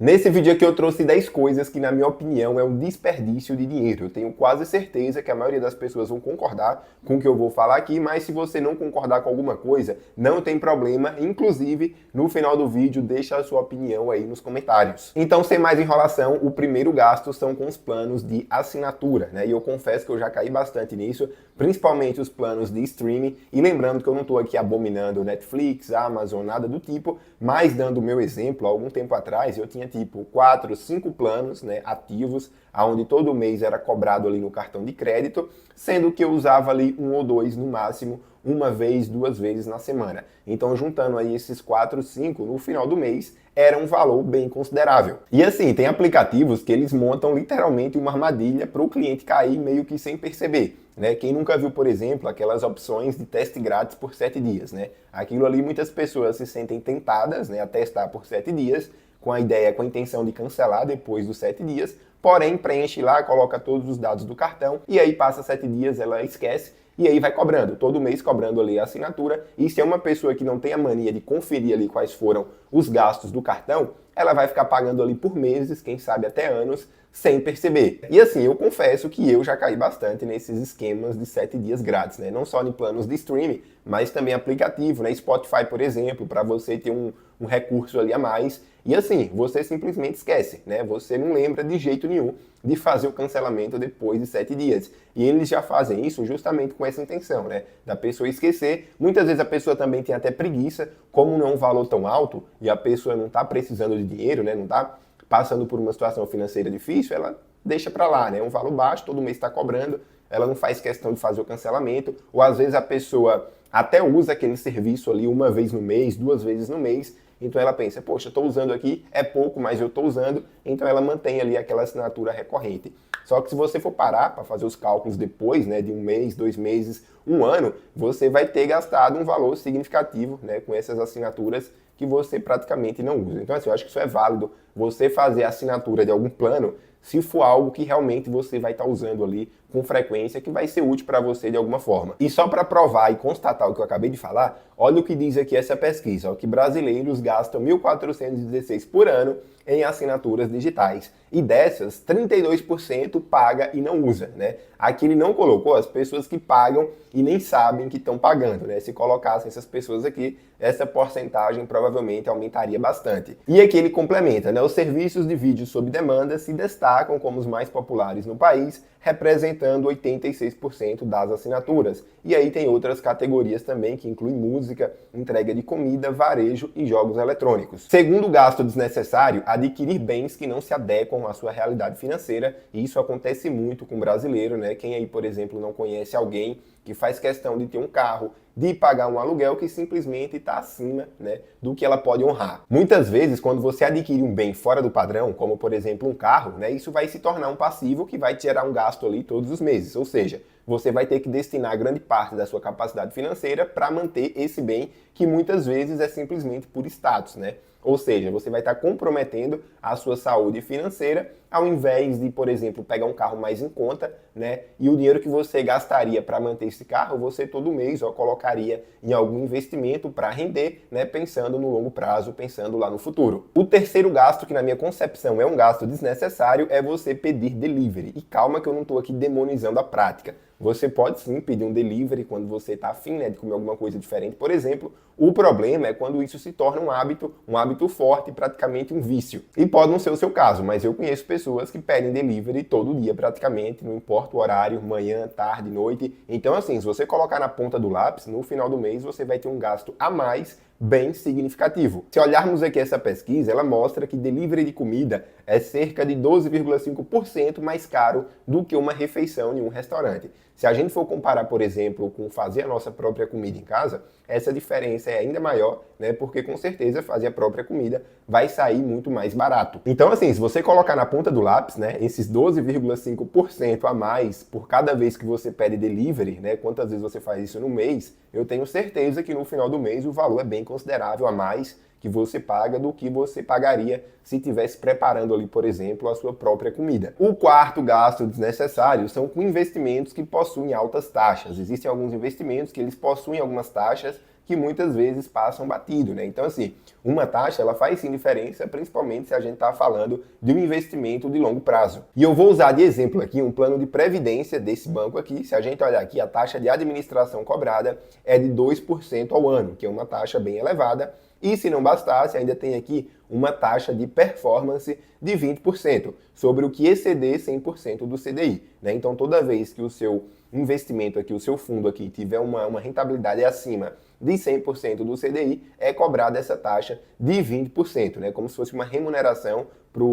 Nesse vídeo aqui eu trouxe 10 coisas que, na minha opinião, é um desperdício de dinheiro. Eu tenho quase certeza que a maioria das pessoas vão concordar com o que eu vou falar aqui, mas se você não concordar com alguma coisa, não tem problema. Inclusive, no final do vídeo, deixa a sua opinião aí nos comentários. Então, sem mais enrolação, o primeiro gasto são com os planos de assinatura, né? E eu confesso que eu já caí bastante nisso, principalmente os planos de streaming. E lembrando que eu não estou aqui abominando Netflix, Amazon, nada do tipo, mas dando o meu exemplo, há algum tempo atrás eu tinha tipo 4, 5 planos, né, ativos, onde todo mês era cobrado ali no cartão de crédito, sendo que eu usava ali um ou dois no máximo, uma vez, duas vezes na semana. Então, juntando aí esses 4, 5, no final do mês, era um valor bem considerável. E assim, tem aplicativos que eles montam literalmente uma armadilha para o cliente cair meio que sem perceber. Né? Quem nunca viu, por exemplo, aquelas opções de teste grátis por 7 dias, né? Aquilo ali muitas pessoas se sentem tentadas, né, a testar por 7 dias, com a ideia, com a intenção de cancelar depois dos 7 dias, porém preenche lá, coloca todos os dados do cartão e aí passa 7 dias, ela esquece e aí vai cobrando, todo mês cobrando ali a assinatura. E se é uma pessoa que não tem a mania de conferir ali quais foram os gastos do cartão, ela vai ficar pagando ali por meses, quem sabe até anos, sem perceber. E assim, eu confesso que eu já caí bastante nesses esquemas de 7 dias grátis, né? Não só em planos de streaming, mas também aplicativo, né? Spotify, por exemplo, para você ter um recurso ali a mais. E assim, você simplesmente esquece, né? Você não lembra de jeito nenhum de fazer o cancelamento depois de 7 dias. E eles já fazem isso justamente com essa intenção, né? Da pessoa esquecer. Muitas vezes a pessoa também tem até preguiça, como não é um valor tão alto e a pessoa não está precisando de dinheiro, né? Não está passando por uma situação financeira difícil, ela deixa para lá, né? É um valor baixo, todo mês está cobrando, ela não faz questão de fazer o cancelamento, ou às vezes a pessoa até usa aquele serviço ali uma vez no mês, duas vezes no mês, então ela pensa, poxa, estou usando aqui, é pouco, mas eu estou usando, então ela mantém ali aquela assinatura recorrente. Só que se você for parar para fazer os cálculos depois, né, de um mês, 2 meses, um ano, você vai ter gastado um valor significativo, né, com essas assinaturas que você praticamente não usa. Então, assim, eu acho que isso é válido, você fazer a assinatura de algum plano, se for algo que realmente você vai estar usando ali com frequência, que vai ser útil para você de alguma forma. E só para provar e constatar o que eu acabei de falar, olha o que diz aqui essa pesquisa, ó, que brasileiros gastam 1.416 por ano em assinaturas digitais. E dessas, 32% paga e não usa, né? Aqui ele não colocou as pessoas que pagam e nem sabem que estão pagando, né? Se colocassem essas pessoas aqui, essa porcentagem provavelmente aumentaria bastante. E aqui ele complementa, né? Os serviços de vídeo sob demanda se destacam como os mais populares no país, representando 86% das assinaturas. E aí tem outras categorias também, que incluem música, entrega de comida, varejo e jogos eletrônicos. Segundo gasto desnecessário, adquirir bens que não se adequam à sua realidade financeira, e isso acontece muito com o brasileiro, né? Quem aí, por exemplo, não conhece alguém que faz questão de ter um carro, de pagar um aluguel que simplesmente está acima, né, do que ela pode honrar. Muitas vezes, quando você adquire um bem fora do padrão, como por exemplo um carro, né, isso vai se tornar um passivo que vai te gerar um gasto ali todos os meses. Ou seja, você vai ter que destinar grande parte da sua capacidade financeira para manter esse bem, que muitas vezes é simplesmente por status, né? Ou seja, você vai estar comprometendo a sua saúde financeira ao invés de, por exemplo, pegar um carro mais em conta, né? E o dinheiro que você gastaria para manter esse carro, você todo mês colocaria em algum investimento para render, né? Pensando no longo prazo, pensando lá no futuro. O terceiro gasto, que na minha concepção é um gasto desnecessário, é você pedir delivery. E calma que eu não estou aqui demonizando a prática. Você pode sim pedir um delivery quando você está afim, né, de comer alguma coisa diferente, por exemplo. O problema é quando isso se torna um hábito forte, praticamente um vício. E pode não ser o seu caso, mas eu conheço pessoas que pedem delivery todo dia praticamente, não importa o horário, manhã, tarde, noite. Então assim, se você colocar na ponta do lápis, no final do mês você vai ter um gasto a mais bem significativo. Se olharmos aqui essa pesquisa, ela mostra que delivery de comida é cerca de 12,5% mais caro do que uma refeição em um restaurante. Se a gente for comparar, por exemplo, com fazer a nossa própria comida em casa, essa diferença é ainda maior, né? Porque com certeza fazer a própria comida vai sair muito mais barato. Então, assim, se você colocar na ponta do lápis, né, esses 12,5% a mais por cada vez que você pede delivery, né? Quantas vezes você faz isso no mês, eu tenho certeza que no final do mês o valor é bem considerável a mais que você paga do que você pagaria se estivesse preparando ali, por exemplo, a sua própria comida. O quarto gasto desnecessário são com investimentos que possuem altas taxas. Existem alguns investimentos que eles possuem algumas taxas que muitas vezes passam batido, né? Então, assim, uma taxa, ela faz sim diferença, principalmente se a gente está falando de um investimento de longo prazo. E eu vou usar de exemplo aqui um plano de previdência desse banco aqui. Se a gente olhar aqui, a taxa de administração cobrada é de 2% ao ano, que é uma taxa bem elevada. E se não bastasse, ainda tem aqui uma taxa de performance de 20%, sobre o que exceder 100% do CDI, né? Então, toda vez que o seu investimento aqui, o seu fundo aqui, tiver uma rentabilidade acima de 100% do CDI, é cobrada essa taxa de 20%, né? Como se fosse uma remuneração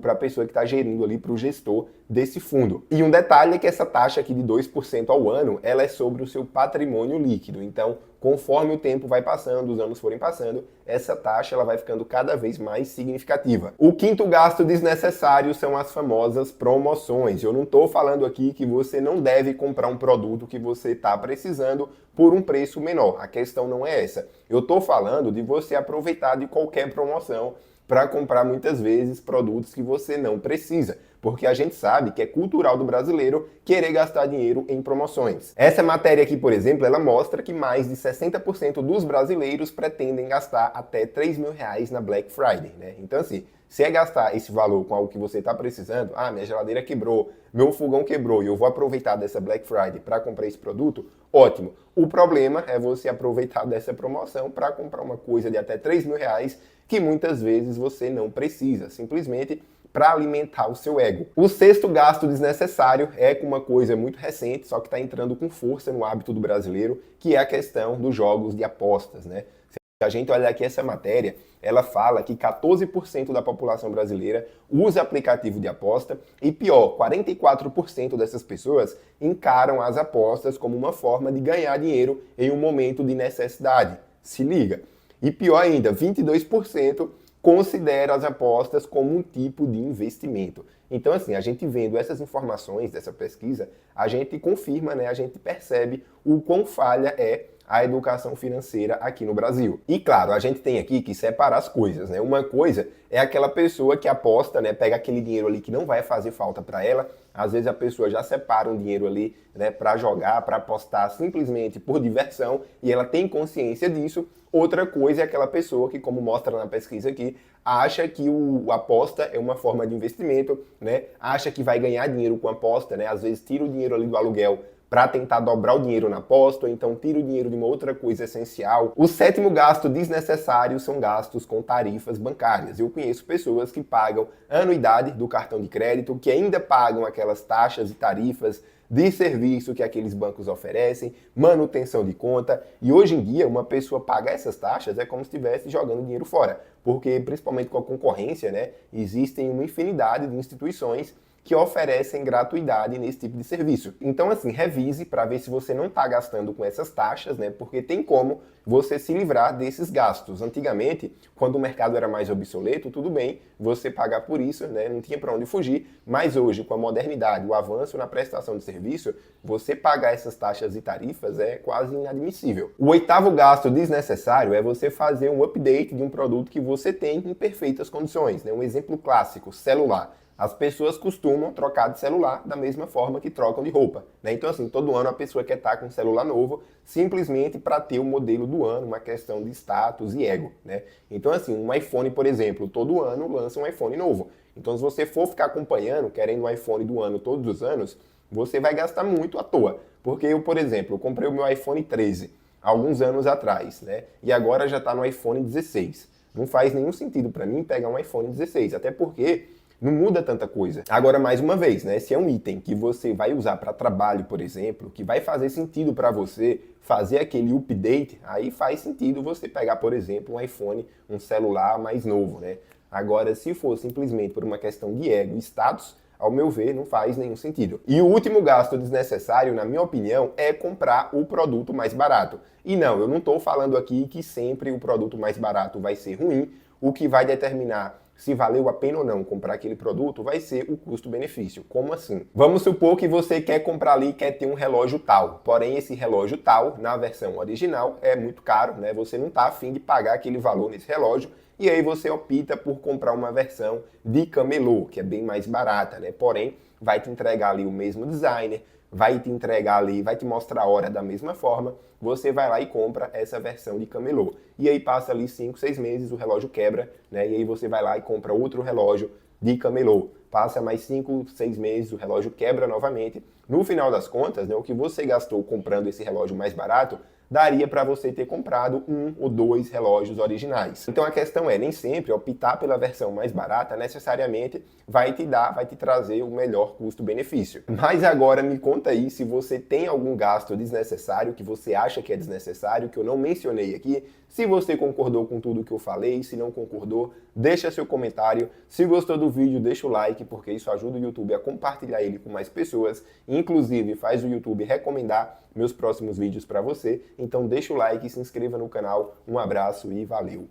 para a pessoa que está gerindo ali, para o gestor desse fundo. E um detalhe é que essa taxa aqui de 2% ao ano, ela é sobre o seu patrimônio líquido. Então, conforme o tempo vai passando, os anos forem passando, essa taxa ela vai ficando cada vez mais significativa. O quinto gasto desnecessário são as famosas promoções. Eu não estou falando aqui que você não deve comprar um produto que você está precisando por um preço menor. A questão não é essa. Eu estou falando de você aproveitar de qualquer promoção para comprar muitas vezes produtos que você não precisa, porque a gente sabe que é cultural do brasileiro querer gastar dinheiro em promoções. Essa matéria aqui, por exemplo, ela mostra que mais de 60% dos brasileiros pretendem gastar até R$ 3.000 na Black Friday, né? Então, assim, se é gastar esse valor com algo que você está precisando, minha geladeira quebrou, meu fogão quebrou e eu vou aproveitar dessa Black Friday para comprar esse produto, ótimo. O problema é você aproveitar dessa promoção para comprar uma coisa de até R$ 3.000 que muitas vezes você não precisa, simplesmente para alimentar o seu ego. O sexto gasto desnecessário é com uma coisa muito recente, só que está entrando com força no hábito do brasileiro, que é a questão dos jogos de apostas, né? Se a gente olhar aqui essa matéria, ela fala que 14% da população brasileira usa aplicativo de aposta e, pior, 44% dessas pessoas encaram as apostas como uma forma de ganhar dinheiro em um momento de necessidade. Se liga! E pior ainda, 22% considera as apostas como um tipo de investimento. Então, assim, a gente vendo essas informações dessa pesquisa, a gente confirma, né, a gente percebe o quão falha é a educação financeira aqui no Brasil. E claro, a gente tem aqui que separar as coisas, né? Uma coisa é aquela pessoa que aposta, né, pega aquele dinheiro ali que não vai fazer falta para ela. Às vezes a pessoa já separa um dinheiro ali, né, para jogar, para apostar simplesmente por diversão e ela tem consciência disso. Outra coisa é aquela pessoa que, como mostra na pesquisa aqui, acha que a aposta é uma forma de investimento, né? Acha que vai ganhar dinheiro com a aposta, né? Às vezes tira o dinheiro ali do aluguel para tentar dobrar o dinheiro na aposta, ou então tira o dinheiro de uma outra coisa essencial. O sétimo gasto desnecessário são gastos com tarifas bancárias. Eu conheço pessoas que pagam anuidade do cartão de crédito, que ainda pagam aquelas taxas e tarifas de serviço que aqueles bancos oferecem, manutenção de conta, e hoje em dia uma pessoa pagar essas taxas é como se estivesse jogando dinheiro fora, porque principalmente com a concorrência, né, existem uma infinidade de instituições que oferecem gratuidade nesse tipo de serviço. Então, assim, revise para ver se você não está gastando com essas taxas, né? Porque tem como você se livrar desses gastos. Antigamente, quando o mercado era mais obsoleto, tudo bem você pagar por isso, né? Não tinha para onde fugir. Mas hoje, com a modernidade, o avanço na prestação de serviço, você pagar essas taxas e tarifas é quase inadmissível. O oitavo gasto desnecessário é você fazer um update de um produto que você tem em perfeitas condições, né? Um exemplo clássico, celular. As pessoas costumam trocar de celular da mesma forma que trocam de roupa, né? Então, assim, todo ano a pessoa quer estar com um celular novo simplesmente para ter o modelo do ano, uma questão de status e ego, né? Então, assim, um iPhone, por exemplo, todo ano lança um iPhone novo. Então, se você for ficar acompanhando, querendo um iPhone do ano todos os anos, você vai gastar muito à toa. Porque eu, por exemplo, eu comprei o meu iPhone 13 há alguns anos atrás, né? E agora já está no iPhone 16. Não faz nenhum sentido para mim pegar um iPhone 16, até porque não muda tanta coisa. Agora, mais uma vez, né? Se é um item que você vai usar para trabalho, por exemplo, que vai fazer sentido para você fazer aquele update, aí faz sentido você pegar, por exemplo, um iPhone, um celular mais novo, né? Agora, se for simplesmente por uma questão de ego e status, ao meu ver, não faz nenhum sentido. E o último gasto desnecessário, na minha opinião, é comprar o produto mais barato. E não, eu não estou falando aqui que sempre o produto mais barato vai ser ruim. O que vai determinar se valeu a pena ou não comprar aquele produto vai ser o custo-benefício. Como assim? Vamos supor que você quer comprar ali, quer ter um relógio tal, porém esse relógio tal, na versão original, é muito caro, né? Você não está afim de pagar aquele valor nesse relógio, e aí você opta por comprar uma versão de camelô, que é bem mais barata, né? Porém, vai te entregar ali o mesmo designer, vai te entregar ali, vai te mostrar a hora da mesma forma, você vai lá e compra essa versão de camelô. E aí passa ali 5, 6 meses, o relógio quebra, né? E aí você vai lá e compra outro relógio de camelô. Passa mais 5, 6 meses, o relógio quebra novamente. No final das contas, né, o que você gastou comprando esse relógio mais barato, daria para você ter comprado 1 ou 2 relógios originais. Então a questão é, nem sempre optar pela versão mais barata necessariamente vai te trazer o melhor custo-benefício. Mas agora me conta aí se você tem algum gasto desnecessário, que você acha que é desnecessário, que eu não mencionei aqui. Se você concordou com tudo que eu falei, se não concordou, deixa seu comentário. Se gostou do vídeo, deixa o like, porque isso ajuda o YouTube a compartilhar ele com mais pessoas. Inclusive, faz o YouTube recomendar meus próximos vídeos para você. Então deixa o like e se inscreva no canal. Um abraço e valeu!